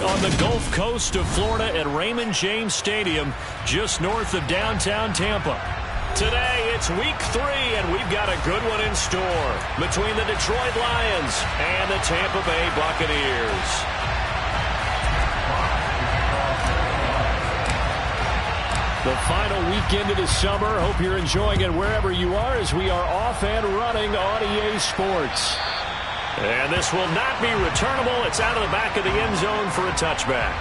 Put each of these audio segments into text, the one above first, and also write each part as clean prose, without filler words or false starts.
on the Gulf Coast of Florida at Raymond James Stadium, just north of downtown Tampa. Today, it's week 3, and we've got a good one in store between the Detroit Lions and the Tampa Bay Buccaneers. The final weekend of the summer. Hope you're enjoying it wherever you are as we are off and running on EA Sports. And this will not be returnable. It's out of the back of the end zone for a touchback.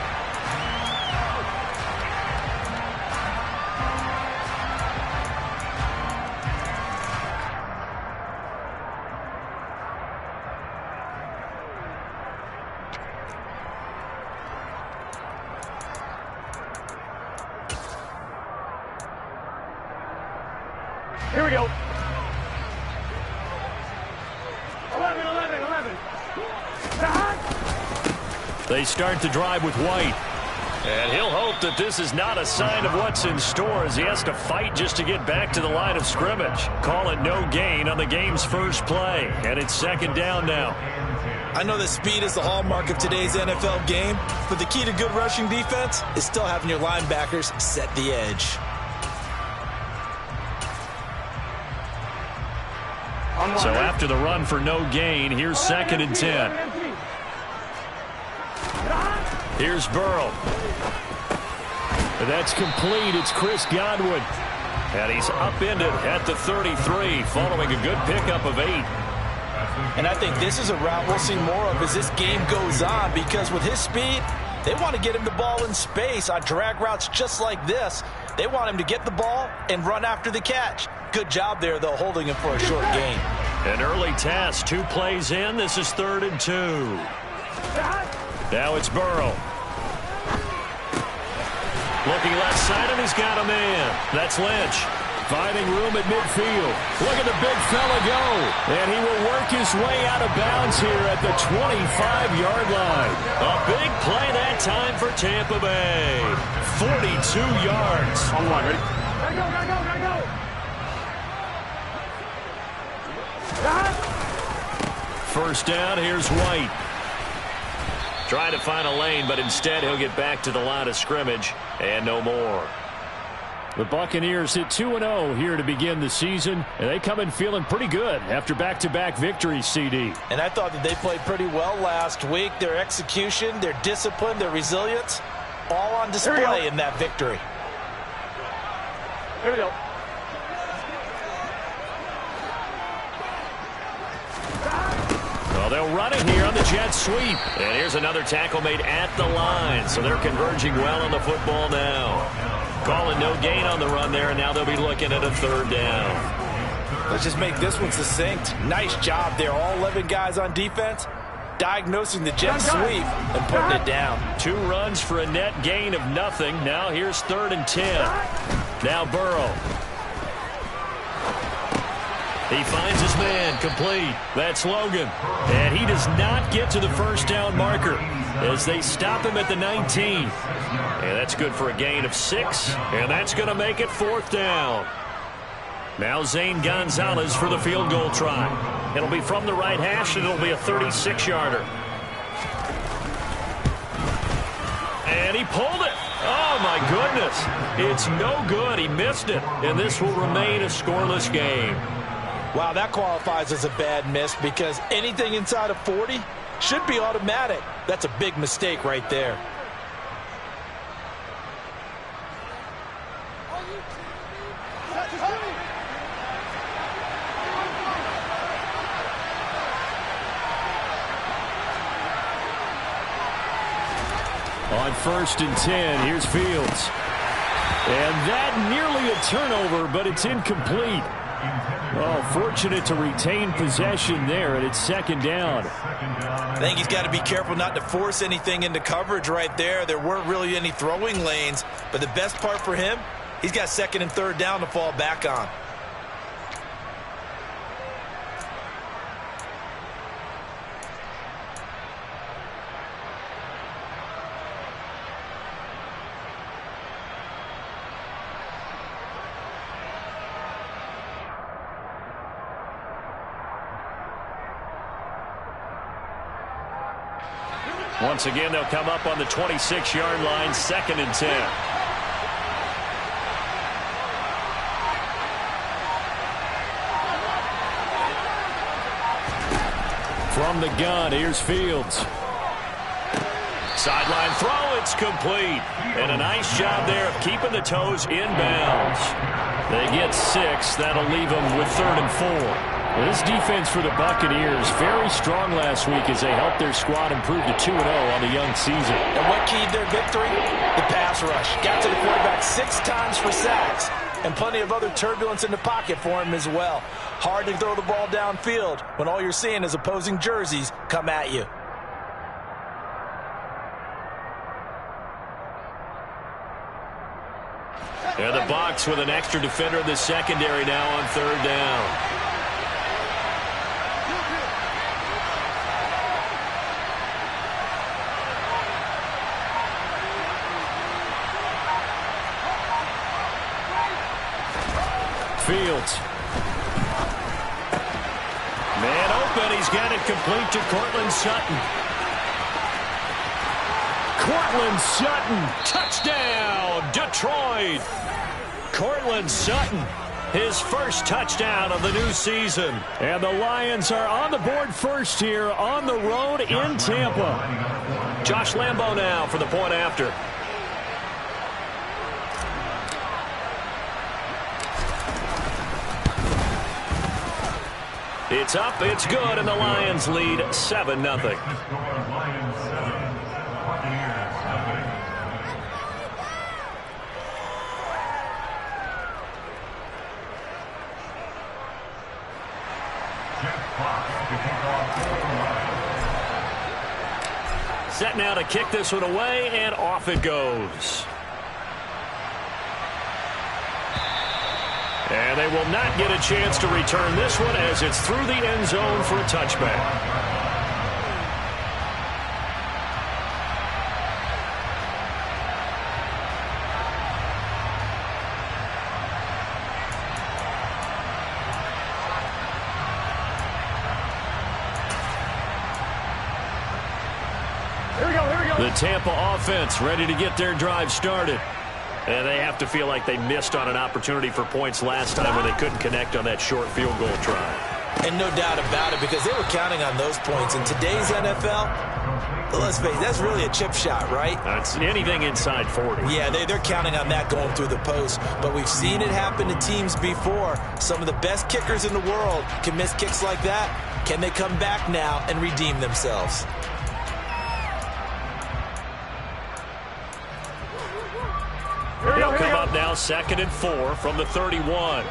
Here we go. 11. They start the drive with White. And he'll hope that this is not a sign of what's in store as he has to fight just to get back to the line of scrimmage. Call it no gain on the game's first play. And it's second down now. I know that speed is the hallmark of today's NFL game, but the key to good rushing defense is still having your linebackers set the edge. So after the run for no gain, here's second and 10. Here's Burrow. That's complete. It's Chris Godwin. And he's upended at the 33 following a good pickup of 8. And I think this is a route we'll see more of as this game goes on, because with his speed, they want to get him the ball in space on drag routes just like this. They want him to get the ball and run after the catch. Good job there, though, holding him for a short gain. An early task, 2 plays in. This is 3rd and 2. Now it's Burrow. Looking left side, and he's got a man. That's Lynch. Finding room at midfield. Look at the big fella go. And he will work his way out of bounds here at the 25-yard line. A big play that time for Tampa Bay. 42 yards. On the line, ready? Gotta go. First down, here's White. Trying to find a lane, but instead he'll get back to the line of scrimmage and no more. The Buccaneers hit 2-0 here to begin the season, and they come in feeling pretty good after back-to-back victories, CD. And I thought that they played pretty well last week. Their execution, their discipline, their resilience, all on display in that victory. Here we go. Well, they'll run it here on the jet sweep. And here's another tackle made at the line. So they're converging well on the football now. Calling no gain on the run there, and now they'll be looking at a 3rd down. Let's just make this one succinct. Nice job there. All 11 guys on defense diagnosing the jet sweep and putting it down. 2 runs for a net gain of nothing. Now here's 3rd and 10. Now Burrow. He finds his man, complete. That's Logan. And he does not get to the first down marker as they stop him at the 19. And that's good for a gain of 6. And that's going to make it 4th down. Now Zane Gonzalez for the field goal try. It'll be from the right hash, and it'll be a 36-yarder. And he pulled it. Oh, my goodness. It's no good. He missed it. And this will remain a scoreless game. Wow, that qualifies as a bad miss, because anything inside of 40 should be automatic. That's a big mistake right there. On 1st and 10, here's Fields. And that nearly a turnover, but it's incomplete. Oh, fortunate to retain possession there, and it's 2nd down. I think he's got to be careful not to force anything into coverage right there. There weren't really any throwing lanes, but the best part for him, he's got 2nd and 3rd down to fall back on. Once again, they'll come up on the 26-yard line, 2nd and 10. From the gun, here's Fields. Sideline throw, it's complete. And a nice job there of keeping the toes inbounds. They get 6. That'll leave them with 3rd and 4. This defense for the Buccaneers, very strong last week as they helped their squad improve to 2-0 on the young season. And what keyed their victory? The pass rush. Got to the quarterback 6 times for sacks. And plenty of other turbulence in the pocket for him as well. Hard to throw the ball downfield when all you're seeing is opposing jerseys come at you. And the Bucs with an extra defender in the secondary now on 3rd down. Fields. Man open. He's got it complete to Cortland Sutton. Cortland Sutton. Touchdown, Detroit. Cortland Sutton, his first touchdown of the new season. And the Lions are on the board first here on the road in Tampa. Josh Lambo now for the point after. It's up, it's good, and the Lions lead 7-0. Set now to kick this one away, and off it goes. And they will not get a chance to return this one as it's through the end zone for a touchback. The Tampa offense ready to get their drive started. And they have to feel like they missed on an opportunity for points last time when they couldn't connect on that short field goal try. And no doubt about it, because they were counting on those points. In today's NFL, let's face it, that's really a chip shot, right? That's anything inside 40. Yeah, they're counting on that going through the post. But we've seen it happen to teams before. Some of the best kickers in the world can miss kicks like that. Can they come back now and redeem themselves? They'll come up now 2nd and 4 from the 31.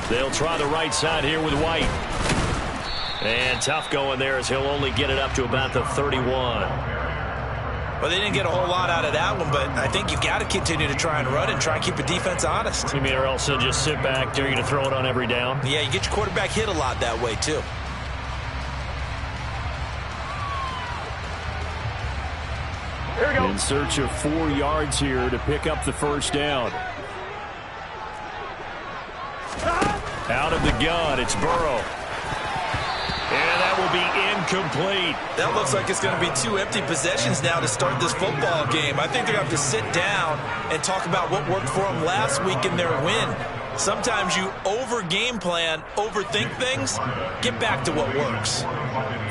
They'll try the right side here with White. And tough going there as he'll only get it up to about the 31. Well, they didn't get a whole lot out of that one, but I think you got to continue to try and run and try and keep the defense honest. You mean, or else they'll just sit back, dare you to throw it on every down? Yeah, you get your quarterback hit a lot that way, too. In search of 4 yards here to pick up the first down. Out of the gun, it's Burrow. And that will be incomplete. That looks like it's going to be 2 empty possessions now to start this football game. I think they're going to have to sit down and talk about what worked for them last week in their win. Sometimes you over-game plan, overthink things, get back to what works.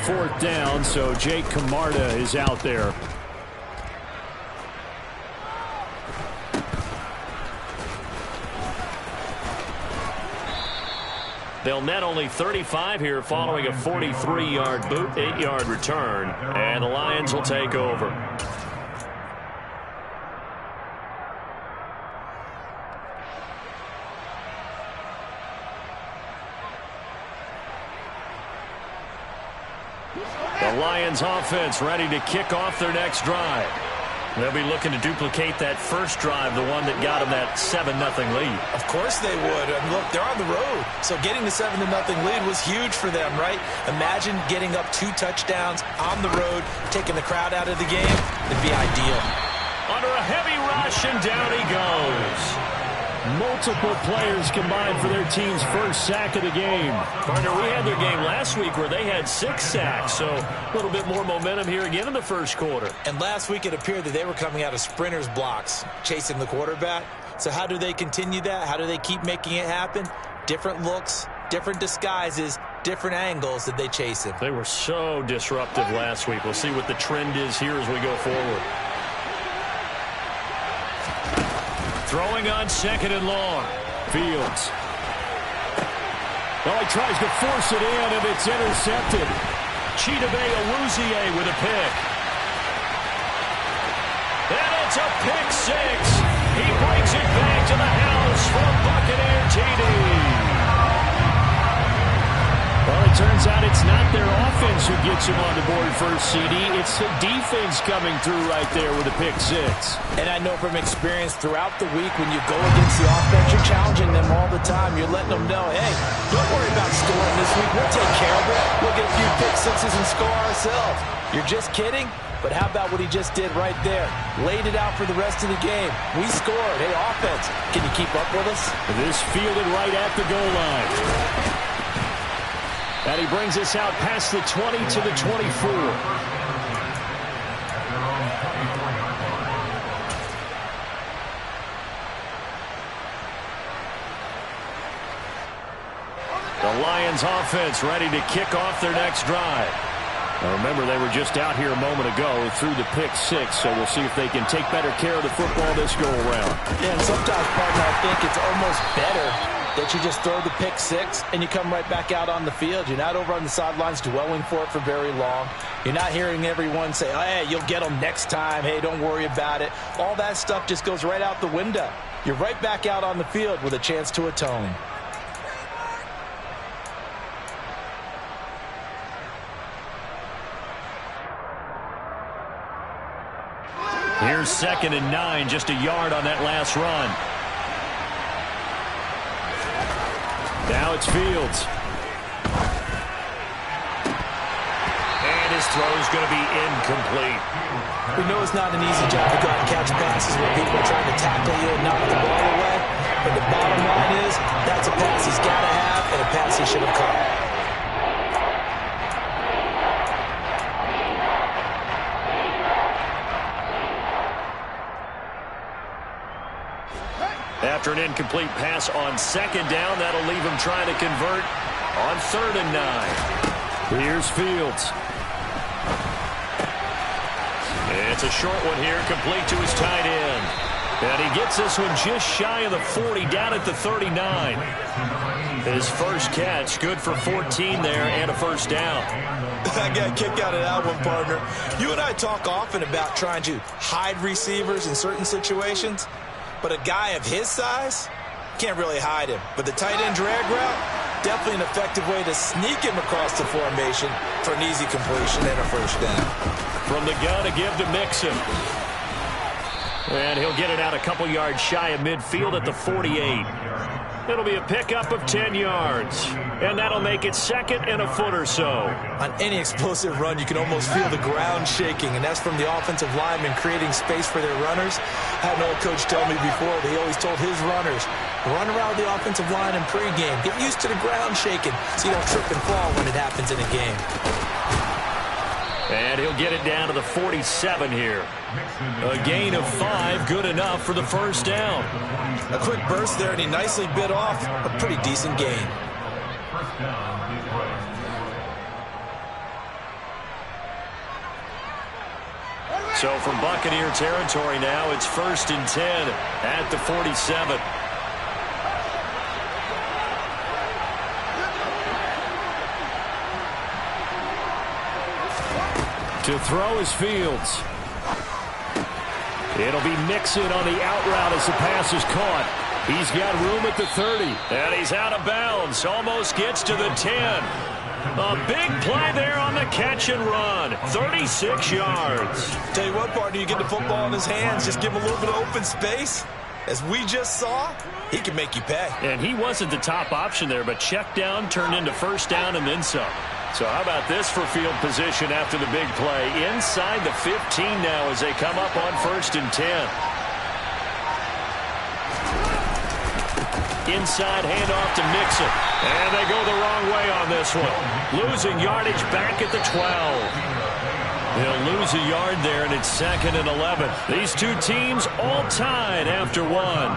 4th down, so Jake Camarda is out there. They'll net only 35 here following a 43-yard boot, 8-yard return, and the Lions will take over. The Lions offense ready to kick off their next drive. They'll be looking to duplicate that first drive, the one that got them that 7-0 lead. Of course they would. I mean, look, they're on the road. So getting the 7-0 lead was huge for them, right? Imagine getting up 2 touchdowns on the road, taking the crowd out of the game. It'd be ideal. Under a heavy rush, and down he goes. Multiple players combined for their team's first sack of the game. Partner, we had their game last week where they had 6 sacks, so a little bit more momentum here again in the first quarter. And last week it appeared that they were coming out of sprinters blocks, chasing the quarterback. So how do they continue that? How do they keep making it happen? Different looks, different disguises, different angles that they chase him. They were so disruptive last week. We'll see what the trend is here as we go forward. Throwing on 2nd and long. Fields. Well, he tries to force it in, and it's intercepted. Chidobe Awuzie with a pick. And it's a pick 6. He brings it back to the house for a Buccaneer TD. Well, it turns out it's not their offense who gets him on the board first, CD. It's the defense coming through right there with a pick 6. And I know from experience throughout the week when you go against the offense, you're challenging them all the time. You're letting them know, hey, don't worry about scoring this week. We'll take care of it. We'll get a few pick 6s and score ourselves. You're just kidding? But how about what he just did right there? Laid it out for the rest of the game. We scored. Hey, offense, can you keep up with us? This fielded right at the goal line. And he brings us out past the 20 to the 24. The Lions offense ready to kick off their next drive. Now remember, they were just out here a moment ago through the pick 6, so we'll see if they can take better care of the football this go-around. Yeah, and sometimes, partner, I think it's almost better that you just throw the pick 6 and you come right back out on the field. You're not over on the sidelines dwelling for it for very long. You're not hearing everyone say, oh, hey, you'll get them next time. Hey, don't worry about it. All that stuff just goes right out the window. You're right back out on the field with a chance to atone. Here's 2nd and 9, just a yard on that last run. Now it's Fields. And his throw is going to be incomplete. We know it's not an easy job to go out and catch passes when people are trying to tackle you and knock the ball away. But the bottom line is, that's a pass he's got to have and a pass he should have caught. After an incomplete pass on 2nd down, that'll leave him trying to convert on 3rd and 9. Here's Fields. It's a short one here, complete to his tight end. And he gets this one just shy of the 40, down at the 39. His first catch, good for 14 there and a first down. I got a kick out of that one, partner. You and I talk often about trying to hide receivers in certain situations. But a guy of his size, can't really hide him. But the tight end drag route, definitely an effective way to sneak him across the formation for an easy completion and a first down. From the gun, a give to Mixon. And he'll get it out a couple yards shy of midfield at the 48. It'll be a pickup of 10 yards. And that'll make it 2nd and a foot or so. On any explosive run, you can almost feel the ground shaking, and that's from the offensive linemen creating space for their runners. I had an old coach tell me before that he always told his runners, run around the offensive line in pregame. Get used to the ground shaking so you don't trip and fall when it happens in a game. And he'll get it down to the 47 here. A gain of 5, good enough for the first down. A quick burst there, and he nicely bit off a pretty decent gain. So from Buccaneer territory now, it's 1st and 10 at the 47. To throw is Fields. It'll be Mixon on the out route as the pass is caught. He's got room at the 30. And he's out of bounds. Almost gets to the 10. A big play there on the catch and run. 36 yards. Tell you what, partner, you get the football in his hands, just give him a little bit of open space. As we just saw, he can make you pay. And he wasn't the top option there, but check down turned into first down and then some. So how about this for field position after the big play? Inside the 15 now as they come up on 1st and 10. Inside handoff to Mixon. And they go the wrong way on this one. Losing yardage back at the 12. They'll lose a yard there, and it's 2nd and 11. These two teams all tied after one.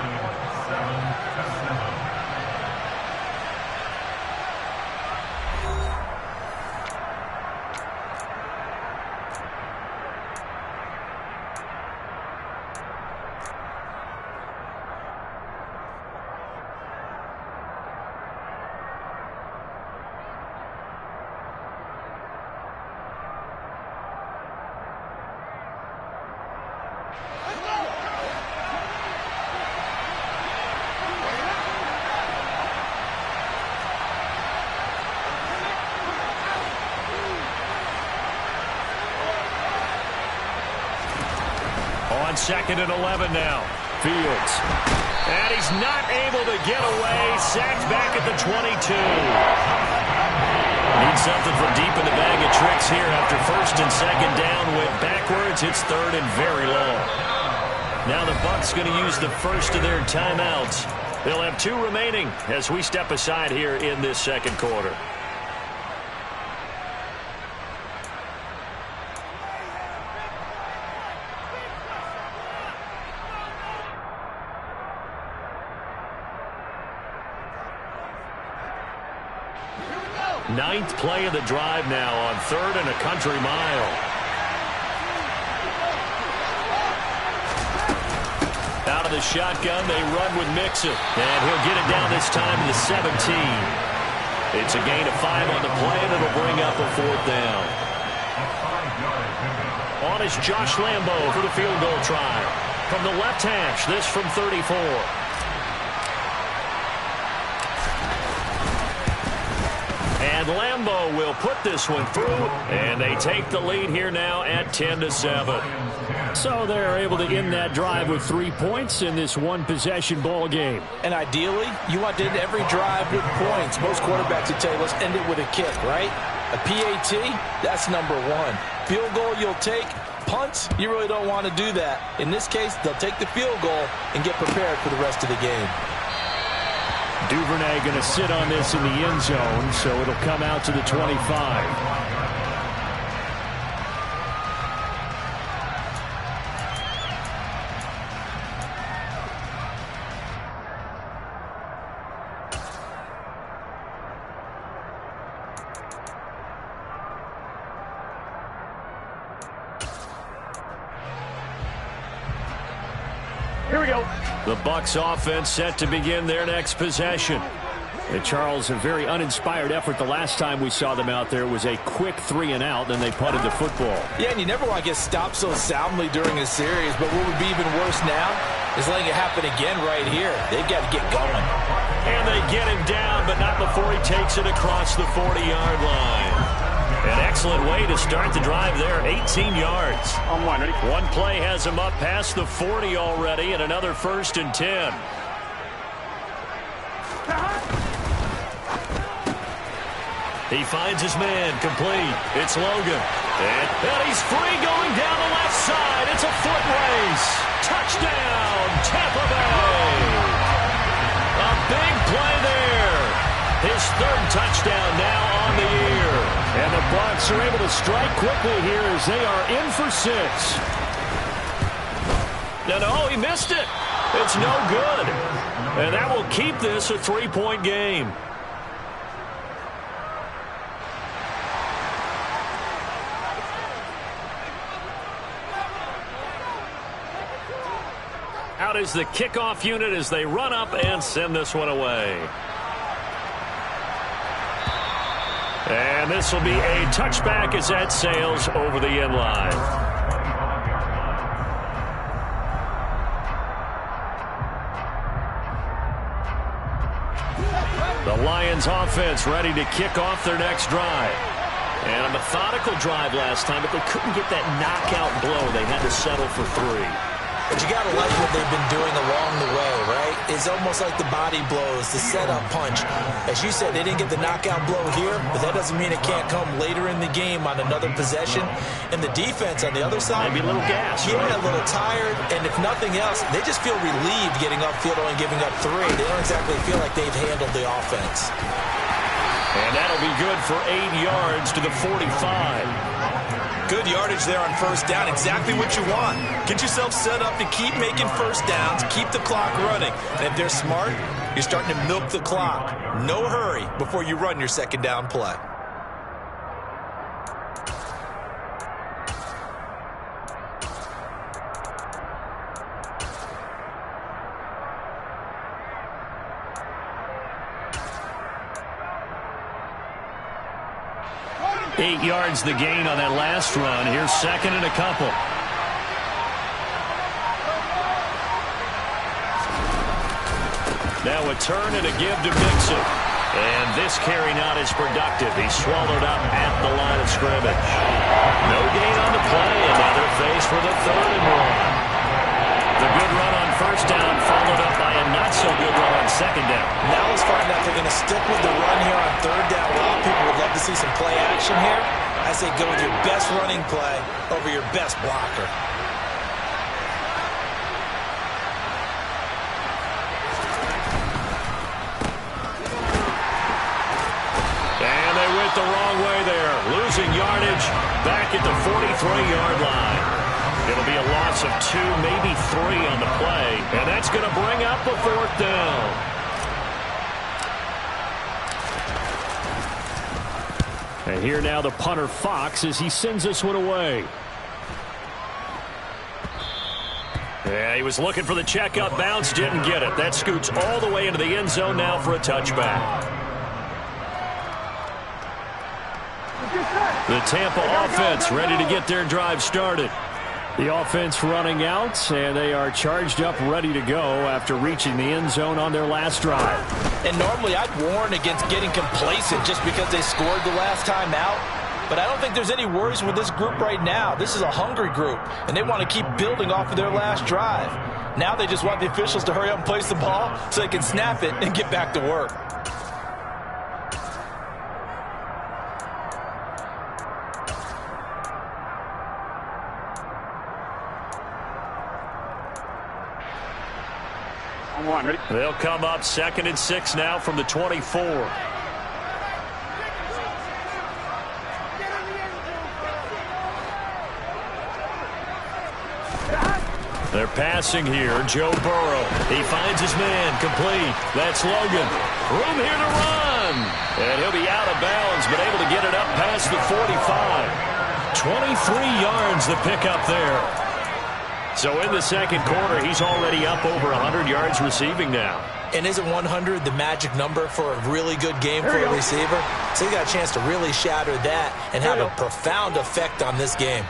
On 2nd and 11 now. Fields. And he's not able to get away. Sacked back at the 22. Need something from deep in the bag of tricks here after 1st and 2nd down. Went backwards. It's 3rd and very long. Now the Bucs going to use the first of their timeouts. They'll have 2 remaining as we step aside here in this 2nd quarter. Ninth play of the drive now on 3rd and a country mile. Out of the shotgun, they run with Mixon. And he'll get it down this time to the 17. It's a gain of 5 on the play, and it'll bring up a 4th down. On is Josh Lambo for the field goal try. From the left hash, this from 34. And Lambo will put this one through, and they take the lead here now at 10-7. So they're able to end that drive with 3 points in this one-possession ball game. And ideally, you want to end every drive with points. Most quarterbacks would tell you, let's end it with a kick, right? A PAT, that's number 1. Field goal you'll take. Punts, you really don't want to do that. In this case, they'll take the field goal and get prepared for the rest of the game. Duvernay going to sit on this in the end zone, so it'll come out to the 25. Here we go. The Bucs offense set to begin their next possession. And Charles, a very uninspired effort the last time we saw them out there. It was a quick 3 and out, then they punted the football. Yeah, and you never want to get stopped so soundly during a series, but what would be even worse now is letting it happen again right here. They've got to get going. And they get him down, but not before he takes it across the 40-yard line. An excellent way to start the drive there, 18 yards. On one, ready? One play has him up past the 40 already, and another 1st and 10. He finds his man, complete. It's Logan. And he's free going down the left side. It's a foot race. Touchdown, Tampa Bay. A big play there. His 3rd touchdown now on the year. And the Bucs are able to strike quickly here as they are in for 6. No, he missed it. It's no good. And that will keep this a 3-point game. Out is the kickoff unit as they run up and send this one away. And this will be a touchback as that sails over the end line. The Lions offense ready to kick off their next drive. And a methodical drive last time, but they couldn't get that knockout blow. They had to settle for 3. But you got to like what they've been doing along the way, right? It's almost like the body blows, the setup punch. As you said, they didn't get the knockout blow here, but that doesn't mean it can't come later in the game on another possession. And the defense on the other side, maybe a little gas. Yeah, a little tired. And if nothing else, they just feel relieved getting upfield and giving up 3. They don't exactly feel like they've handled the offense. And that'll be good for 8 yards to the 45. Good yardage there on first down. Exactly what you want. Get yourself set up to keep making first downs, keep the clock running. And if they're smart, you're starting to milk the clock. No hurry before you run your second down play. Eight yards the gain on that last run. Here's second and a couple. Now a turn and a give to Mixon. And this carry not as productive. He's swallowed up at the line of scrimmage. No gain on the play, and now they're faced with a 3rd and 1. The good run on first down followed up by a not-so-good run on second down. Now let's find out if they're going to stick with the run here on 3rd down. A lot of people would love to see some play action here. I say go with your best running play over your best blocker. And they went the wrong way there. Losing yardage back at the 43-yard line. It'll be a loss of 2, maybe 3 on the play. And that's going to bring up a 4th down. And here now the punter Fox as he sends this one away. Yeah, he was looking for the checkup bounce, didn't get it. That scoots all the way into the end zone now for a touchback. The Tampa offense ready to get their drive started. The offense running out, and they are charged up, ready to go after reaching the end zone on their last drive. And normally I'd warn against getting complacent just because they scored the last time out. But I don't think there's any worries with this group right now. This is a hungry group, and they want to keep building off of their last drive. Now they just want the officials to hurry up and place the ball so they can snap it and get back to work. They'll come up 2nd and 6 now from the 24. They're passing here. Joe Burrow. He finds his man. Complete. That's Logan. Room here to run. And he'll be out of bounds, but able to get it up past the 45. 23 yards the pickup there. So in the second quarter, he's already up over 100 yards receiving now. And isn't 100 the magic number for a really good game for a receiver? So he got a chance to really shatter that and have a profound effect on this game.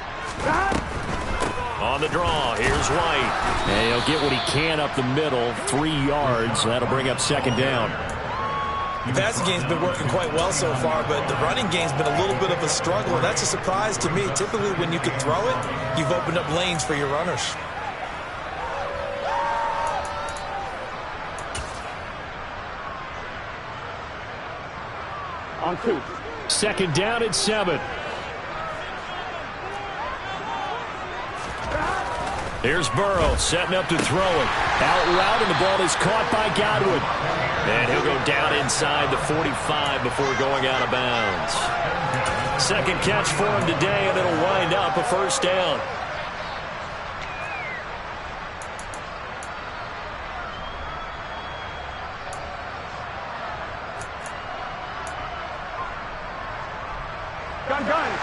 On the draw, here's White. And he'll get what he can up the middle, 3 yards. That'll bring up second down. The passing game's been working quite well so far, but the running game's been a little bit of a struggle, and that's a surprise to me. Typically, when you can throw it, you've opened up lanes for your runners. On 2. Second down at 7. Here's Burrow setting up to throw it. Out route, and the ball is caught by Godwin. And he'll go down inside the 45 before going out of bounds. Second catch for him today, and it'll wind up a first down.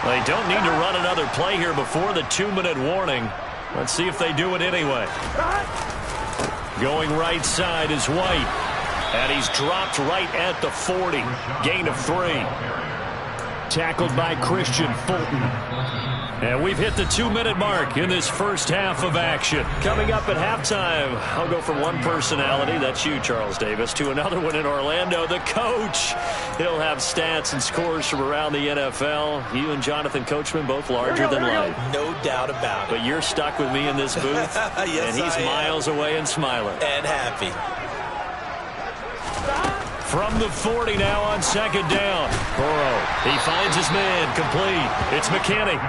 They don't need to run another play here before the 2-minute warning. Let's see if they do it anyway. Going right side is White. And he's dropped right at the 40. Gain of 3. tackled by Christian Fulton. And we've hit the 2-minute mark in this first half of action. Coming up at halftime, I'll go from one personality, that's you, Charles Davis, to another one in Orlando, the coach. He'll have stats and scores from around the NFL. You and Jonathan Coachman both larger than life. No doubt about it. But you're stuck with me in this booth, yes, and he's miles away and smiling. And happy. From the 40 now on second down. Burrow, he finds his man, complete. It's McKinney.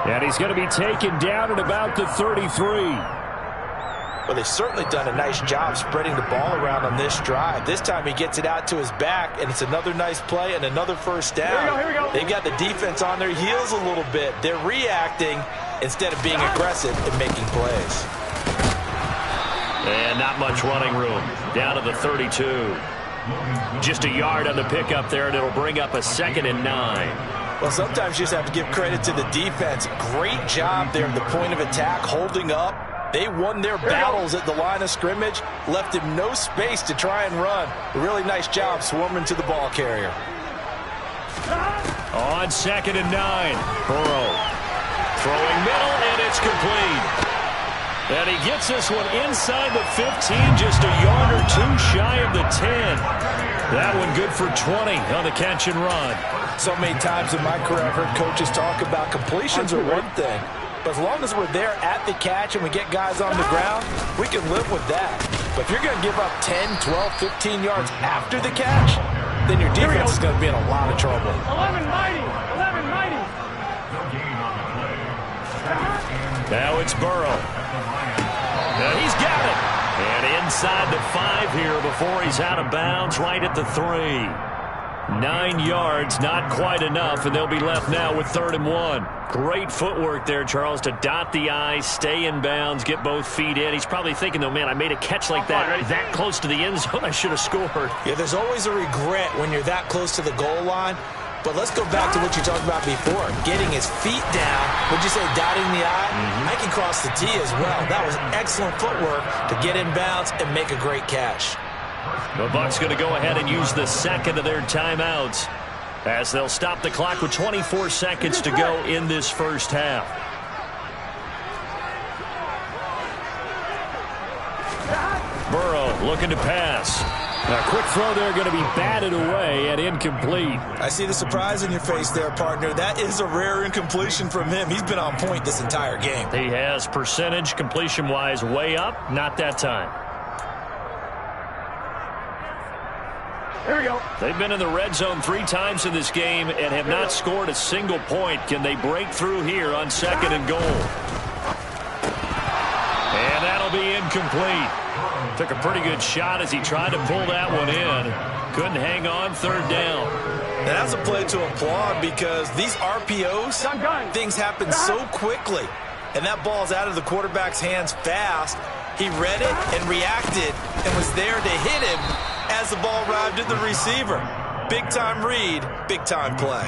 And he's going to be taken down at about the 33. Well, they've certainly done a nice job spreading the ball around on this drive. This time he gets it out to his back, and it's another nice play and another first down. Here we go. They've got the defense on their heels a little bit. They're reacting instead of being aggressive and making plays. And not much running room. Down to the 32. Just a yard on the pickup there, and it'll bring up a 2nd and 9. Well, sometimes you just have to give credit to the defense. Great job there at the point of attack, holding up. They won their battles at the line of scrimmage, left him no space to try and run. A really nice job swarming to the ball carrier. On 2nd and 9, Burrow throwing middle, and it's complete. And he gets this one inside the 15, just a yard or two shy of the 10. That one good for 20 on the catch and run. So many times in my career I've heard coaches talk about completions are one thing, but as long as we're there at the catch and we get guys on the ground, we can live with that. But if you're going to give up 10, 12, 15 yards after the catch, then your defense is going to be in a lot of trouble. 11 mighty. 11 mighty. Now it's Burrow. And he's got it. And inside the 5 here before he's out of bounds, right at the 3. 9 yards, not quite enough, and they'll be left now with 3rd and 1. Great footwork there, Charles, to dot the I, stay in bounds, get both feet in. He's probably thinking, though, man, I made a catch like that close to the end zone. I should have scored. Yeah, there's always a regret when you're that close to the goal line. But let's go back to what you talked about before. Getting his feet down. Would you say dotting the I? I can cross the T as well. That was excellent footwork to get in bounds and make a great catch. The Bucs going to go ahead and use the 2nd of their timeouts as they'll stop the clock with 24 seconds to go in this first half. Burrow looking to pass. A quick throw there going to be batted away and incomplete. I see the surprise in your face there, partner. That is a rare incompletion from him. He's been on point this entire game. He has percentage completion-wise way up. Not that time. Here we go. They've been in the red zone 3 times in this game and have not scored a single point. Can they break through here on 2nd and goal? And that'll be incomplete. Took a pretty good shot as he tried to pull that one in. Couldn't hang on, 3rd down. And that's a play to applaud because these RPOs, things happen so quickly. And that ball's out of the quarterback's hands fast. He read it and reacted and was there to hit him as the ball arrived at the receiver. Big-time read, big-time play.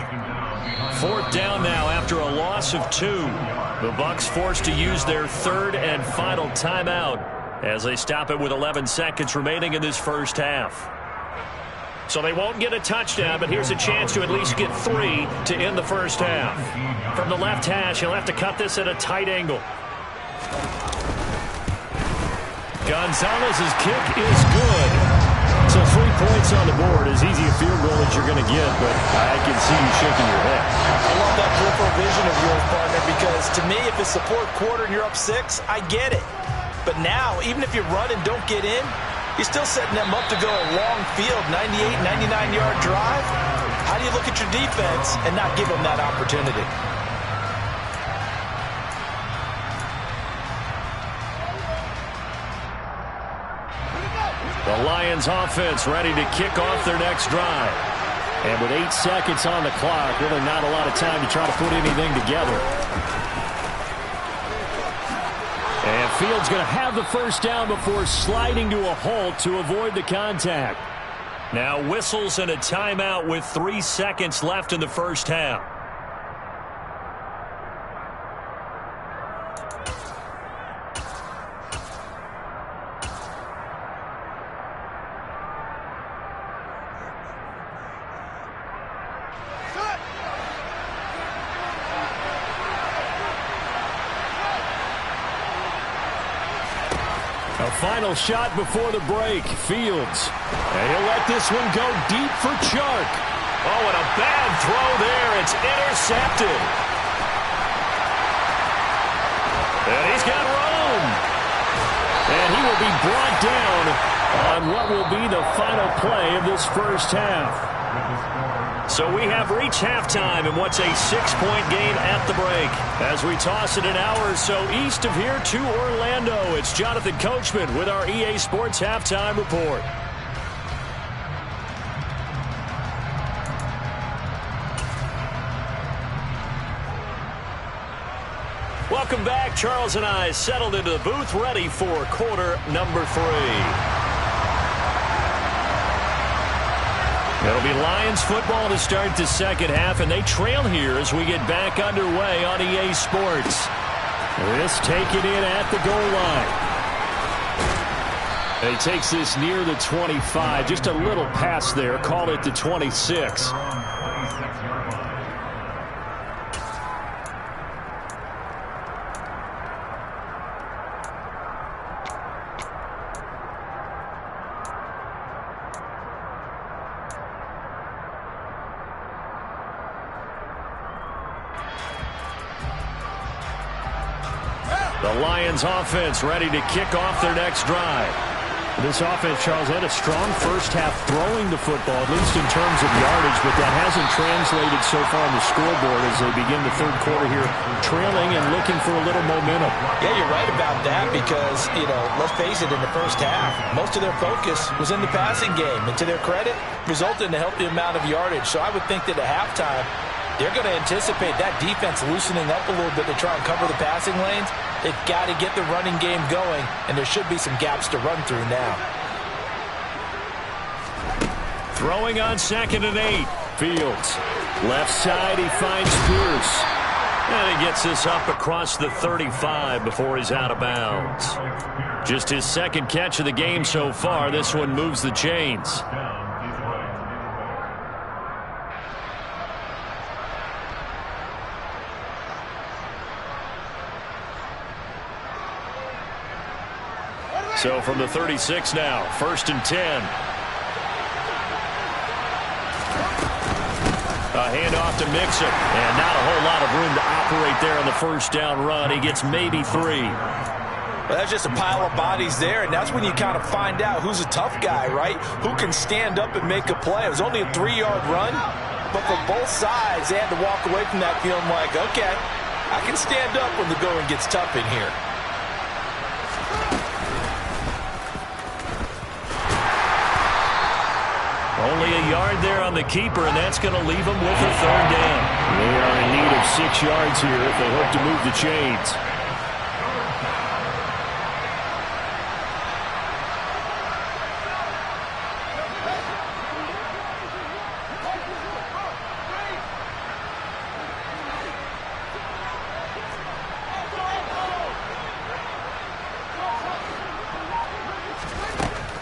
4th down now after a loss of 2. The Bucs forced to use their 3rd and final timeout as they stop it with 11 seconds remaining in this first half. So they won't get a touchdown, but here's a chance to at least get 3 to end the first half. From the left hash, he'll have to cut this at a tight angle. Gonzalez's kick is good. So 3 points on the board, as easy a field goal as you're going to get, but I can see you shaking your head. I love that peripheral vision of yours, partner, because to me, if it's the 4th quarter and you're up 6, I get it. But now, even if you run and don't get in, you're still setting them up to go a long field, 98, 99-yard drive. How do you look at your defense and not give them that opportunity? The Lions offense ready to kick off their next drive. And with 8 seconds on the clock, really not a lot of time to try to put anything together. And Fields going to have the first down before sliding to a halt to avoid the contact. Now whistles and a timeout with 3 seconds left in the first half. A final shot before the break. Fields. And he'll let this one go deep for Chark. Oh, and a bad throw there. It's intercepted. And he's got room. And he will be brought down on what will be the final play of this first half. So we have reached halftime in what's a 6-point game at the break. As we toss it an hour or so east of here to Orlando, it's Jonathan Coachman with our EA Sports Halftime Report. Welcome back. Charles and I settled into the booth, ready for quarter number 3. It'll be Lions football to start the second half, and they trail here as we get back underway on EA Sports. This taken in at the goal line. He takes this near the 25, just a little pass there, call it the 26. The Lions offense ready to kick off their next drive. This offense, Charles, had a strong first half throwing the football, at least in terms of yardage, but that hasn't translated so far on the scoreboard as they begin the third quarter here, trailing and looking for a little momentum. Yeah, you're right about that because, let's face it, in the first half, most of their focus was in the passing game. And to their credit, resulted in a healthy amount of yardage. So I would think that at halftime, they're going to anticipate that defense loosening up a little bit to try and cover the passing lanes. They've got to get the running game going, and there should be some gaps to run through now. Throwing on 2nd and 8. Fields. Left side, he finds Pierce. And he gets this up across the 35 before he's out of bounds. Just his second catch of the game so far. This one moves the chains. So from the 36 now, 1st and 10. A handoff to Mixon, and not a whole lot of room to operate there on the first down run. He gets maybe 3. Well, that's just a pile of bodies there, and that's when you kind of find out who's a tough guy, right? Who can stand up and make a play. It was only a 3-yard run, but for both sides, they had to walk away from that feeling like, okay, I can stand up when the going gets tough in here. Only a yard there on the keeper, and that's going to leave them with a 3rd down. They are in need of 6 yards here if they hope to move the chains.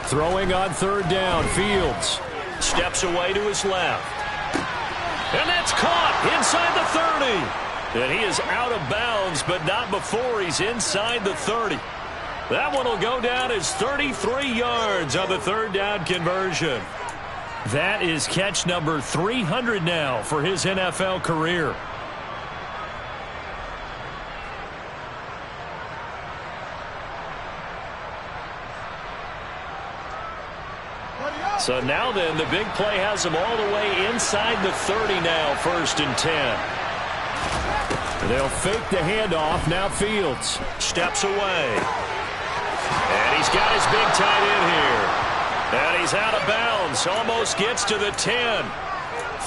Throwing on 3rd down, Fields. Steps away to his left. And that's caught inside the 30. And he is out of bounds, but not before he's inside the 30. That one will go down as 33 yards on the 3rd down conversion. That is catch number 300 now for his NFL career. So now then, the big play has him all the way inside the 30 now, 1st and 10. They'll fake the handoff. Now Fields steps away. And he's got his big tight end here. And he's out of bounds. Almost gets to the 10.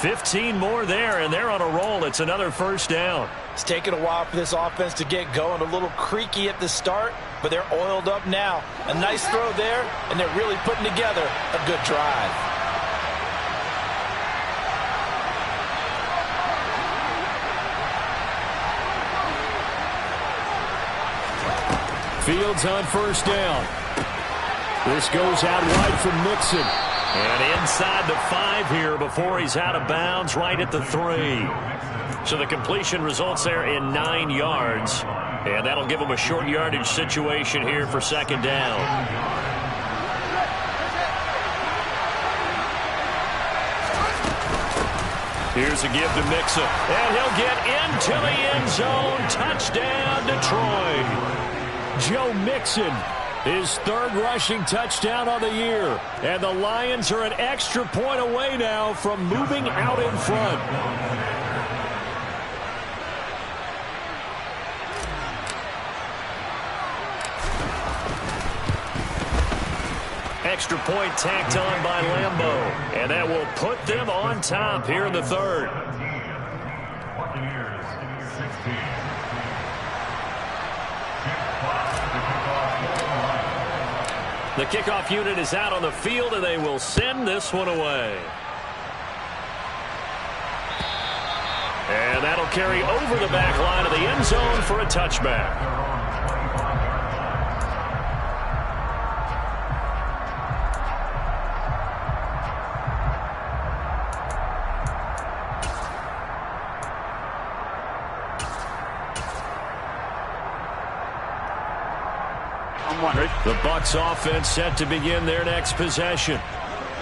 15 more there, and they're on a roll. It's another 1st down. It's taken a while for this offense to get going. A little creaky at the start, but they're oiled up now. A nice throw there, and they're really putting together a good drive. Fields on 1st down. This goes out wide from Mixon. And inside the 5 here before he's out of bounds, right at the 3. So the completion results there in 9 yards. And that'll give them a short yardage situation here for second down. Here's a give to Mixon, and he'll get into the end zone. Touchdown, Detroit. Joe Mixon, his third rushing touchdown of the year. And the Lions are an extra point away now from moving out in front. Extra point tacked on by Lambeau. And that will put them on top here in the third. The kickoff unit is out on the field, and they will send this one away. And that'll carry over the back line of the end zone for a touchback. The Bucs offense set to begin their next possession.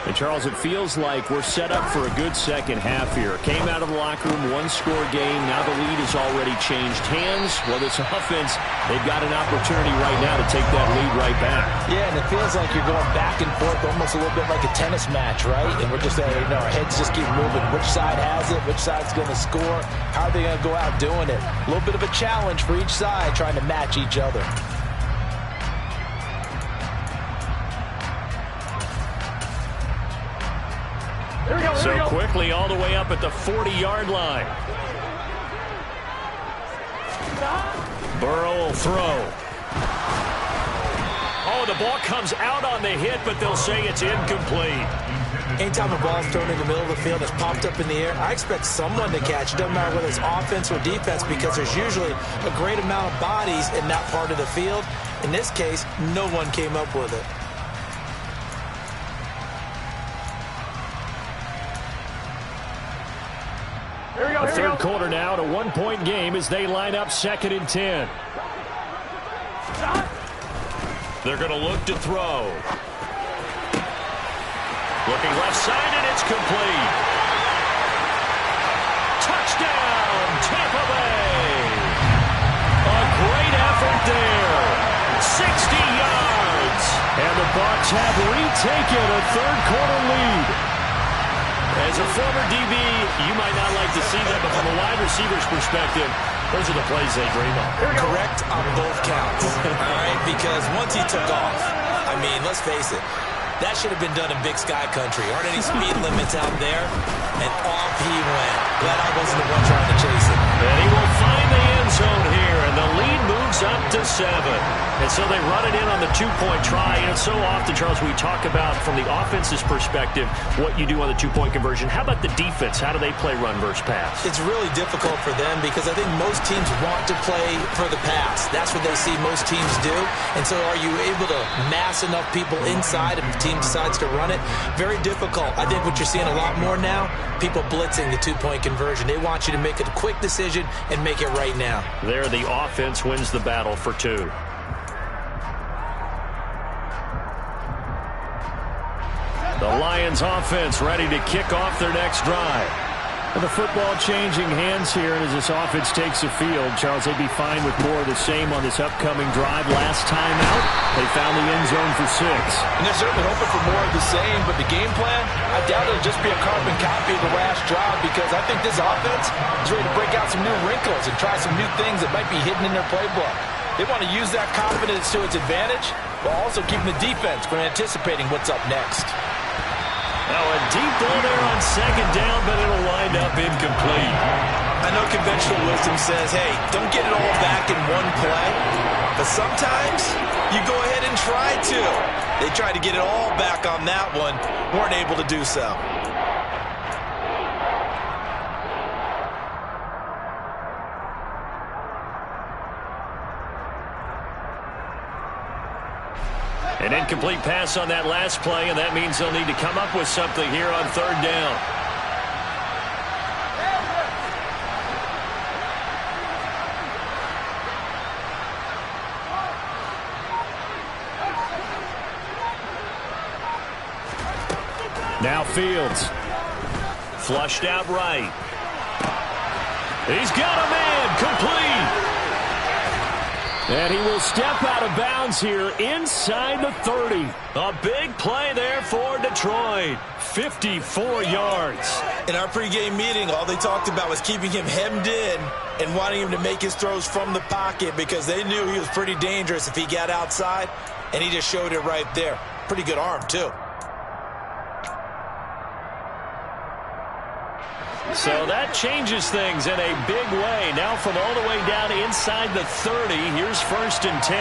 And Charles, it feels like we're set up for a good second half here. Came out of the locker room, one-score game. Now the lead has already changed hands. Well, this offense, they've got an opportunity right now to take that lead right back. Yeah, and it feels like you're going back and forth, almost a little bit like a tennis match, right? And we're just, our heads just keep moving. Which side has it? Which side's going to score? How are they going to go out doing it? A little bit of a challenge for each side, trying to match each other. So quickly all the way up at the 40-yard line. Burrow will throw. Oh, the ball comes out on the hit, but they'll say it's incomplete. Anytime a ball's thrown in the middle of the field, it's popped up in the air, I expect someone to catch it. Doesn't matter whether it's offense or defense, because there's usually a great amount of bodies in that part of the field. In this case, no one came up with it. The third quarter now, a one-point game as they line up 2nd and 10. They're going to look to throw. Looking left side, and it's complete. Touchdown, Tampa Bay. A great effort there. 60 yards. And the Bucs have retaken a third-quarter lead. As a former DB, you might not like to see that, but from a wide receiver's perspective, those are the plays they dream of. Correct on both counts, all right? Because once he took off, I mean, let's face it, that should have been done in Big Sky country. Aren't any speed limits out there? And off he went. Glad I wasn't the one trying to chase it. And he will find the end zone here, and the lead moves up to 7. And so they run it in on the two-point try. And so often, Charles, we talk about from the offense's perspective what you do on the two-point conversion. How about the defense? How do they play run versus pass? It's really difficult for them because I think most teams want to play for the pass. That's what they see most teams do. And so are you able to mass enough people inside if the team decides to run it? Very difficult. I think what you're seeing a lot more now, people blitzing the two-point conversion. They want you to make a quick decision and make it right now. There, the offense wins the battle for 2. The Lions offense ready to kick off their next drive. And the football changing hands here, and as this offense takes the field, Charles, they'd be fine with more of the same on this upcoming drive. Last time out, they found the end zone for 6. And they're certainly hoping for more of the same, but the game plan, I doubt it'll just be a carbon copy of the last drive, because I think this offense is ready to break out some new wrinkles and try some new things that might be hidden in their playbook. They want to use that confidence to its advantage, while also keeping the defense from anticipating what's up next. Now a deep ball there on 2nd down, but it'll wind up incomplete. I know conventional wisdom says, hey, don't get it all back in one play. But sometimes you go ahead and try to. They tried to get it all back on that one, weren't able to do so. An incomplete pass on that last play, and that means they'll need to come up with something here on 3rd down. Now Fields. Flushed out right. He's got a man. Complete. And he will step out of bounds here inside the 30. A big play there for Detroit. 54 yards. In our pregame meeting, all they talked about was keeping him hemmed in and wanting him to make his throws from the pocket because they knew he was pretty dangerous if he got outside, and he just showed it right there. Pretty good arm, too. So that changes things in a big way. Now from all the way down inside the 30, here's 1st and 10.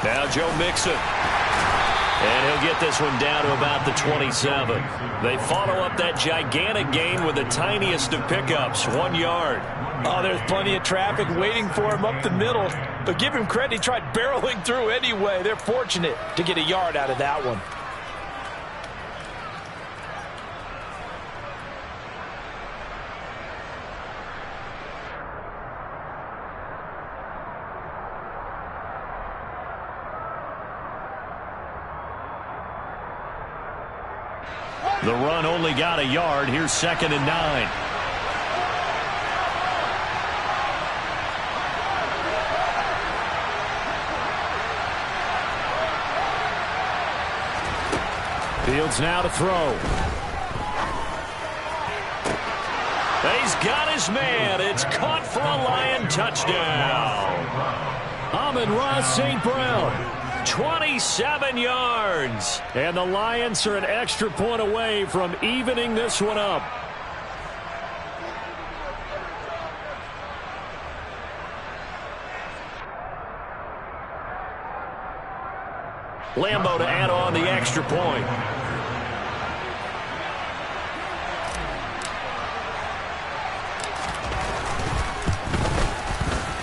Now Joe Mixon. And he'll get this one down to about the 27. They follow up that gigantic gain with the tiniest of pickups, 1 yard. Oh, there's plenty of traffic waiting for him up the middle. But give him credit, he tried barreling through anyway. They're fortunate to get a yard out of that one. The run only got a yard. Here's 2nd and 9. Fields now to throw. He's got his man. It's caught for a Lion touchdown. Amon-Ra St. Brown. 27 yards. And the Lions are an extra point away from evening this one up. Lambeau to add on the extra point.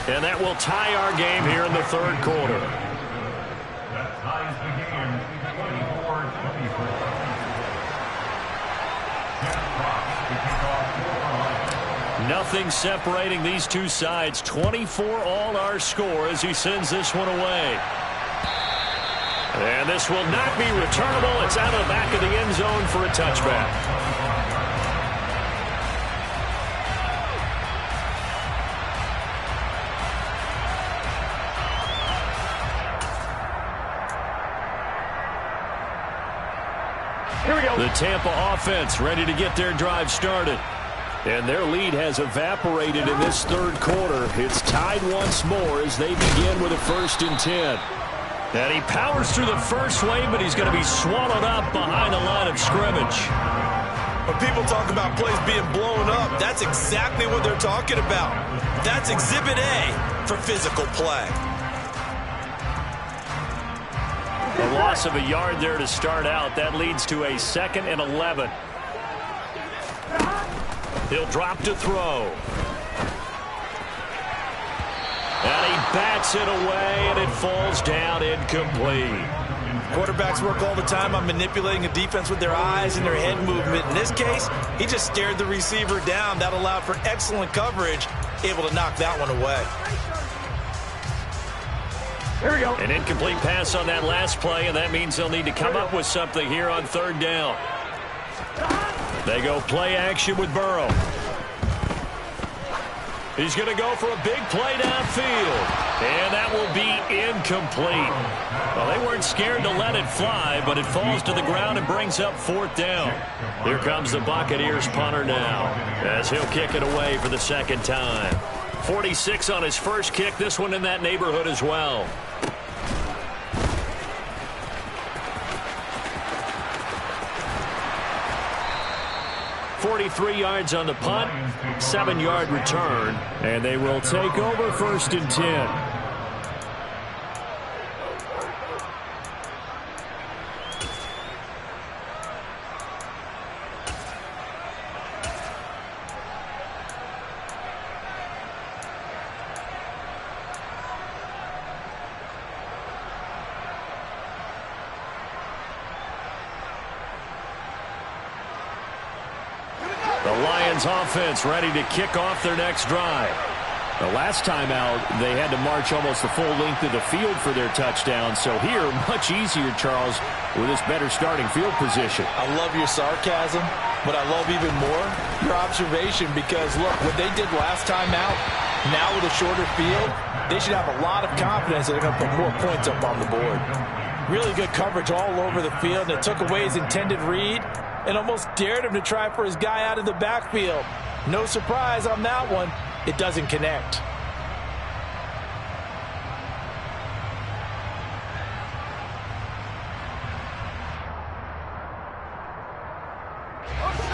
And that will tie our game here in the 3rd quarter. Nothing separating these two sides. 24 all our score as he sends this one away. And this will not be returnable. It's out of the back of the end zone for a touchback. Here we go. The Tampa offense ready to get their drive started. And their lead has evaporated in this 3rd quarter. It's tied once more as they begin with a 1st and 10. And he powers through the first wave, but he's going to be swallowed up behind the line of scrimmage. When people talk about plays being blown up, that's exactly what they're talking about. That's Exhibit A for physical play. A loss of a yard there to start out. That leads to a 2nd and 11. He'll drop to throw. And he bats it away, and it falls down incomplete. Quarterbacks work all the time on manipulating a defense with their eyes and their head movement. In this case, he just stared the receiver down. That allowed for excellent coverage, able to knock that one away. Here we go. An incomplete pass on that last play, and that means they'll need to come up with something here on 3rd down. They go play action with Burrow. He's going to go for a big play downfield. And that will be incomplete. Well, they weren't scared to let it fly, but it falls to the ground and brings up 4th down. Here comes the Buccaneers punter now, as he'll kick it away for the 2nd time. 46 on his first kick. This one in that neighborhood as well. 43 yards on the punt, 7-yard return, and they will take over 1st and 10. The Lions offense ready to kick off their next drive. The last time out, they had to march almost the full length of the field for their touchdown. So here, much easier, Charles, with this better starting field position. I love your sarcasm, but I love even more your observation because, look, what they did last time out, now with a shorter field, they should have a lot of confidence that they're going to put more points up on the board. Really good coverage all over the field, and it took away his intended read and almost dared him to try for his guy out of the backfield. No surprise on that one. It doesn't connect.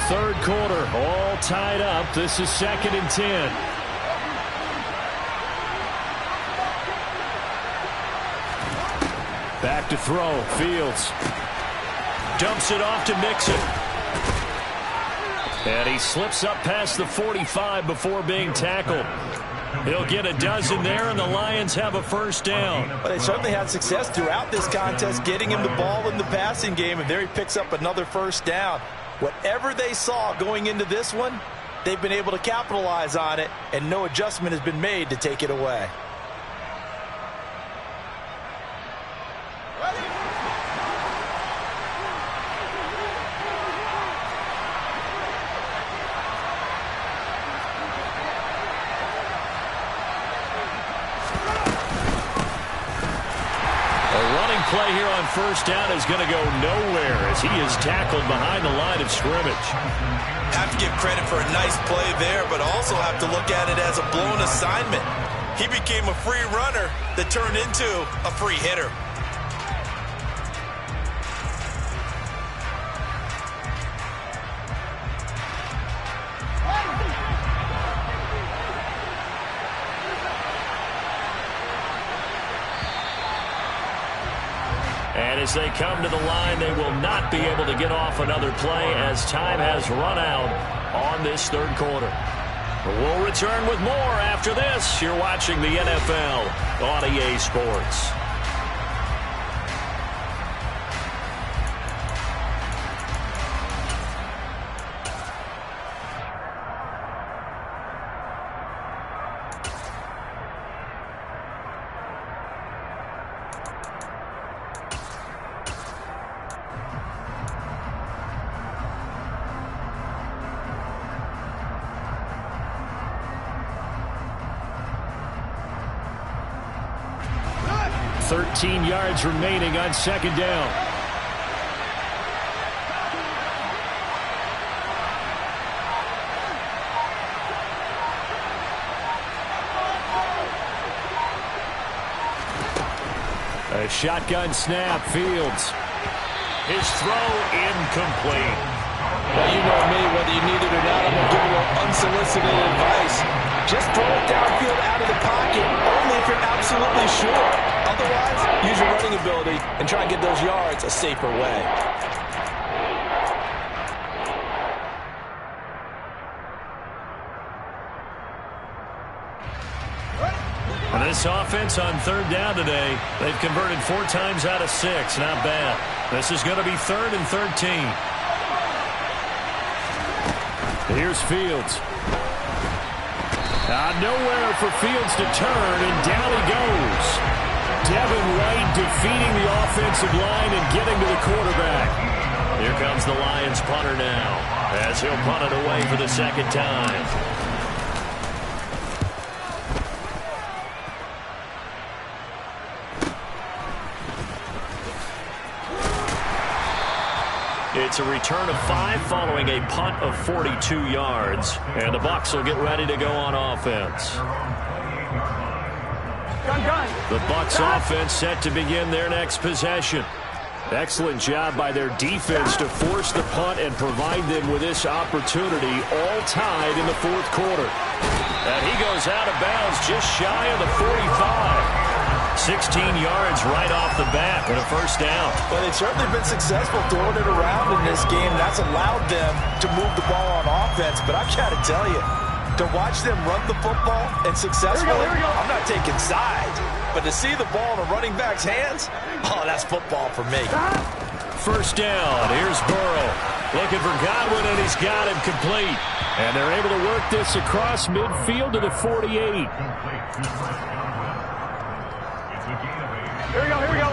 Third quarter, all tied up. This is 2nd and 10. Back to throw. Fields dumps it off to Mixon. And he slips up past the 45 before being tackled. He'll get a dozen there, and the Lions have a first down. Well, they certainly had success throughout this contest, getting him the ball in the passing game, and there he picks up another first down. Whatever they saw going into this one, they've been able to capitalize on it, and no adjustment has been made to take it away. Play here on first down is going to go nowhere as he is tackled behind the line of scrimmage. Have to give credit for a nice play there, but also have to look at it as a blown assignment. He became a free runner that turned into a free hitter. And as they come to the line, they will not be able to get off another play as time has run out on this third quarter. We'll return with more after this. You're watching the NFL on EA Sports. $13 yards remaining on second down. A shotgun snap. Fields. His throw incomplete. Well, you know me, whether you need it or not, I'm going to give you a little unsolicited advice. Just throw it downfield out of the pocket, only if you're absolutely sure. Otherwise, use your running ability and try and get those yards a safer way. And this offense on third down today, they've converted 4 times out of 6. Not bad. This is going to be 3rd and 13. Here's Fields. Nowhere for Fields to turn, and down he goes. Devin White defeating the offensive line and getting to the quarterback. Here comes the Lions punter now as he'll punt it away for the second time. It's a return of 5 following a punt of 42 yards. And the Bucs will get ready to go on offense. The Bucs offense set to begin their next possession. Excellent job by their defense to force the punt and provide them with this opportunity, all tied in the fourth quarter. And he goes out of bounds just shy of the 45. 16 yards right off the bat and a first down. Well, they've certainly been successful throwing it around in this game. That's allowed them to move the ball on offense. But I've got to tell you, to watch them run the football and successfully, I'm not taking sides. But to see the ball in a running back's hands, oh, that's football for me. First down. Here's Burrow. Looking for Godwin, and he's got him complete. And they're able to work this across midfield to the 48. Here we go, here we go.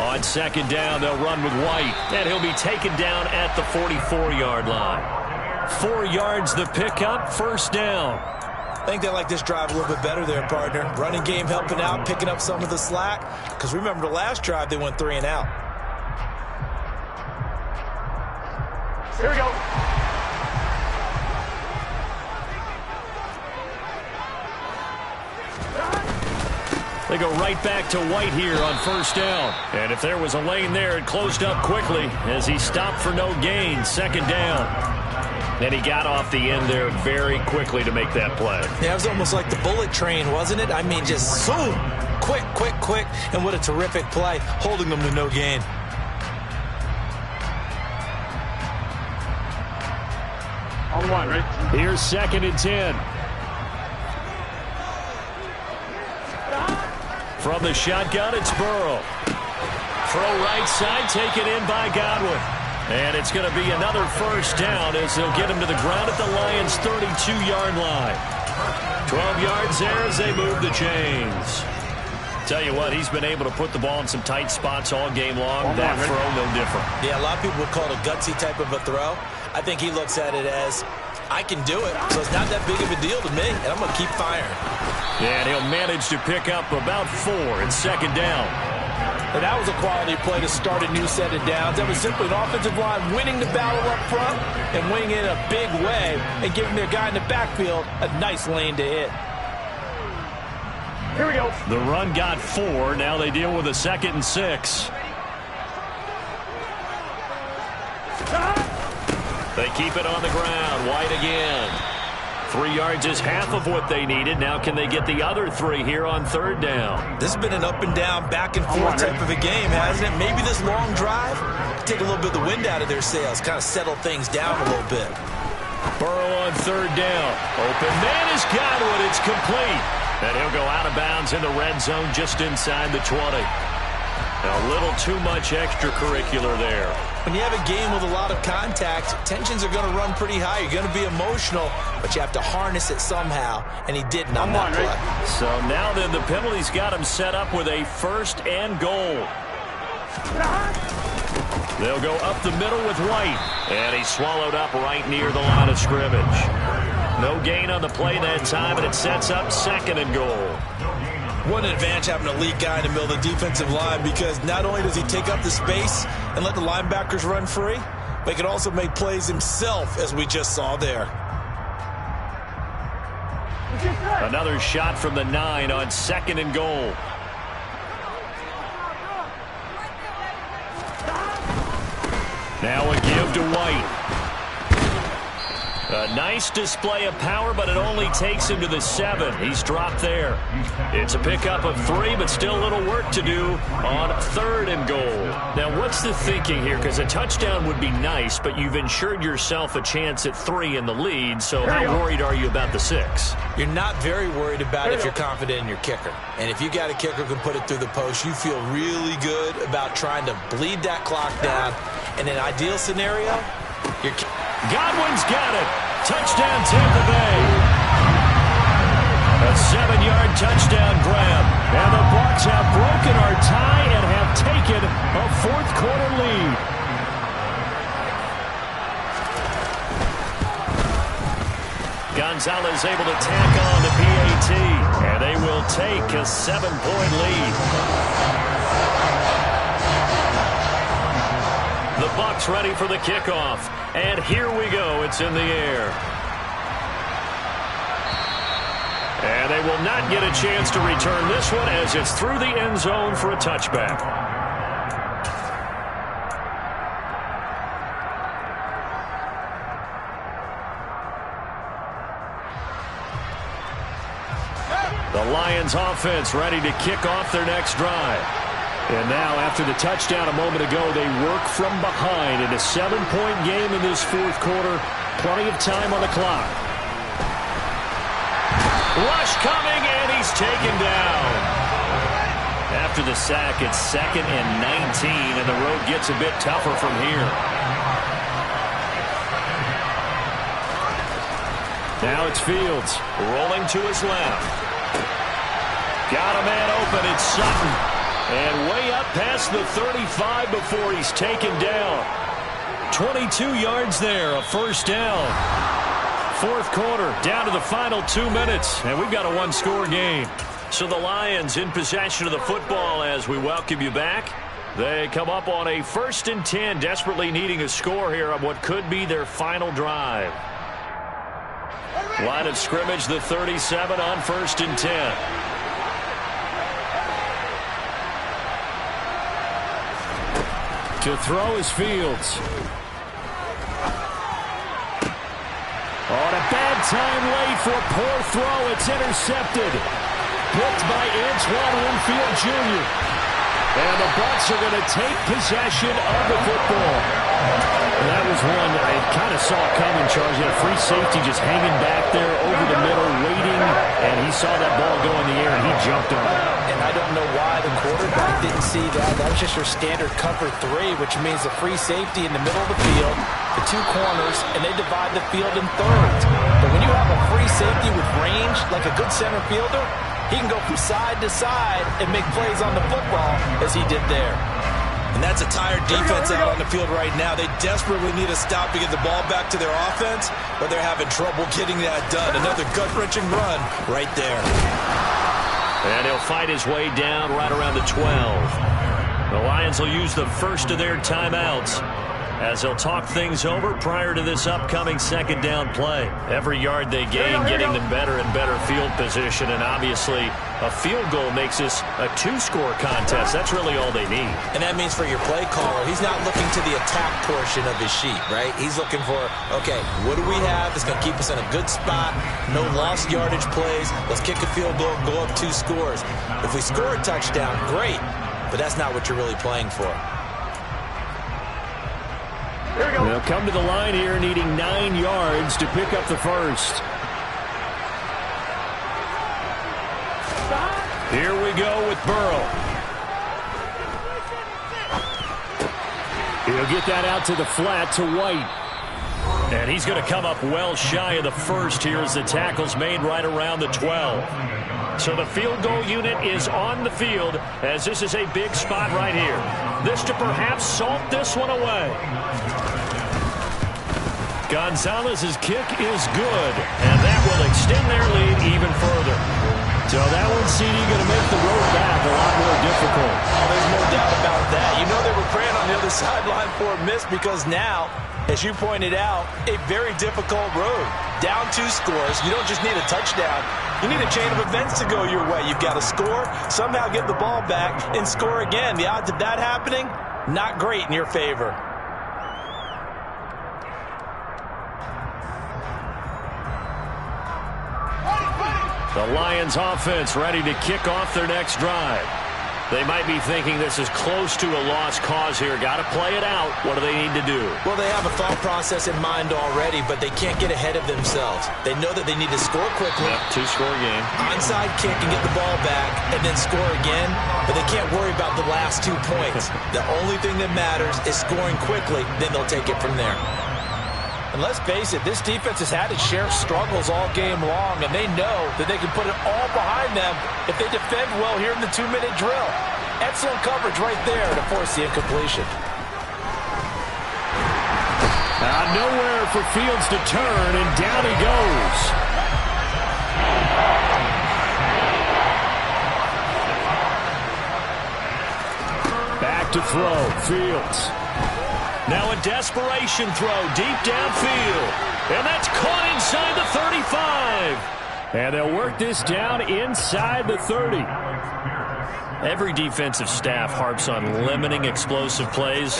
On second down, they'll run with White, and he'll be taken down at the 44-yard line. 4 yards the pickup, first down. I think they like this drive a little bit better there, partner. Running game helping out, picking up some of the slack. Because remember the last drive, they went 3 and out. Here we go. They go right back to White here on first down. And if there was a lane there, it closed up quickly as he stopped for no gain. Second down. And he got off the end there very quickly to make that play. Yeah, it was almost like the bullet train, wasn't it? I mean, just zoom. Quick, quick, quick. And what a terrific play, holding them to no gain. On one, right? Here's second and 10. From the shotgun, it's Burrow. Throw right side, taken in by Godwin. And it's going to be another first down as they'll get him to the ground at the Lions' 32-yard line. 12 yards there as they move the chains. Tell you what, he's been able to put the ball in some tight spots all game long. That throw, no different. Yeah, a lot of people would call it a gutsy type of a throw. I think he looks at it as, I can do it, so it's not that big of a deal to me, and I'm going to keep firing. Yeah, and he'll manage to pick up about 4 in second down. And that was a quality play to start a new set of downs. That was simply an offensive line winning the battle up front and winning it in a big way and giving their guy in the backfield a nice lane to hit. Here we go. The run got 4. Now they deal with a 2nd and 6. They keep it on the ground. White again. 3 yards is half of what they needed. Now can they get the other 3 here on third down? This has been an up and down, back and forth type of a game, hasn't it? Maybe this long drive take a little bit of the wind out of their sails, kind of settle things down a little bit. Burrow on third down. Open man is Godwin. It's complete. And he'll go out of bounds in the red zone just inside the 20. A little too much extracurricular there. When you have a game with a lot of contact, tensions are going to run pretty high. You're going to be emotional, but you have to harness it somehow, and he didn't on that play. So now then the penalty's got him set up with a first and goal. They'll go up the middle with White, and he's swallowed up right near the line of scrimmage. No gain on the play that time, and it sets up second and goal. What an advantage having a lead guy in the middle of the defensive line, because not only does he take up the space and let the linebackers run free, but he can also make plays himself, as we just saw there. Another shot from the 9 on second and goal. Now a give to White. A nice display of power, but it only takes him to the 7. He's dropped there. It's a pickup of 3, but still a little work to do on third and goal. Now, what's the thinking here? Because a touchdown would be nice, but you've ensured yourself a chance at 3 in the lead, so how worried are you about the 6? You're not very worried about it if you're confident in your kicker. And if you got a kicker who can put it through the post, you feel really good about trying to bleed that clock down. In an ideal scenario, you're... Godwin's got it. Touchdown, Tampa Bay. A 7-yard touchdown grab. And the Bucs have broken our tie and have taken a fourth-quarter lead. Gonzalez able to tack on the PAT. And they will take a 7-point lead. The Bucs ready for the kickoff. And here we go. It's in the air. And they will not get a chance to return this one as it's through the end zone for a touchback. The Lions offense ready to kick off their next drive. And now, after the touchdown a moment ago, they work from behind in a 7-point game in this fourth quarter. Plenty of time on the clock. Rush coming, and he's taken down. After the sack, it's 2nd and 19, and the road gets a bit tougher from here. Now it's Fields, rolling to his left. Got a man open, it's Sutton. And way up past the 35 before he's taken down. 22 yards there, a first down. Fourth quarter, down to the final 2 minutes, and we've got a one-score game. So the Lions in possession of the football as we welcome you back. They come up on a 1st and 10, desperately needing a score here on what could be their final drive. Line of scrimmage, the 37 on 1st and 10. To throw is Fields. On a bad time late for a poor throw. It's intercepted. Picked by Antoine Winfield Jr. And the Bucs are going to take possession of the football. That was one I kind of saw coming, Charles. He had a free safety just hanging back there over the middle, waiting, and he saw that ball go in the air, and he jumped on it. And I don't know why the quarterback didn't see that. That was just your standard cover 3, which means a free safety in the middle of the field, the 2 corners, and they divide the field in thirds. But when you have a free safety with range, like a good center fielder, he can go from side to side and make plays on the football as he did there. And that's a tired defense out on the field right now. They desperately need a stop to get the ball back to their offense, but they're having trouble getting that done. Another gut-wrenching run right there. And he'll fight his way down right around the 12. The Lions will use the first of their timeouts as they'll talk things over prior to this upcoming 2nd down play. Every yard they gain getting them better and better field position, and obviously a field goal makes this a 2-score contest. That's really all they need. And that means for your play caller, he's not looking to the attack portion of his sheet, right? He's looking for, okay, what do we have that's going to keep us in a good spot? No lost yardage plays. Let's kick a field goal and go up 2 scores. If we score a touchdown, great, but that's not what you're really playing for. They'll come to the line here needing 9 yards to pick up the first. Here we go with Burrow. He'll get that out to the flat to White. And he's going to come up well shy of the first here as the tackle's made right around the 12. So the field goal unit is on the field as this is a big spot right here. This to perhaps salt this one away. Gonzalez's kick is good, and that will extend their lead even further. So that one, CD, going to make the road back a lot more difficult. Oh, there's no doubt about that. You know they were praying on the other sideline for a miss because now, as you pointed out, a very difficult road. Down 2 scores. You don't just need a touchdown. You need a chain of events to go your way. You've got to score, somehow get the ball back, and score again. The odds of that happening, not great in your favor. The Lions offense ready to kick off their next drive. They might be thinking this is close to a lost cause here. Got to play it out. What do they need to do? Well, they have a thought process in mind already, but they can't get ahead of themselves. They know that they need to score quickly. Yep, 2-score game. Onside kick and get the ball back and then score again, but they can't worry about the last 2 points. The only thing that matters is scoring quickly, then they'll take it from there. And let's face it, this defense has had its share of struggles all game long, and they know that they can put it all behind them if they defend well here in the 2-minute drill. Excellent coverage right there to force the incompletion. Nowhere for Fields to turn, and down he goes. Back to throw, Fields. Now a desperation throw deep downfield. And that's caught inside the 35. And they'll work this down inside the 30. Every defensive staff harps on limiting explosive plays.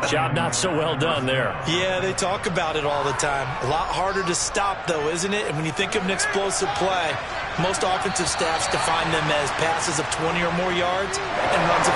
Job not so well done there. Yeah, they talk about it all the time. A lot harder to stop, though, isn't it? And when you think of an explosive play, most offensive staffs define them as passes of 20 or more yards and runs of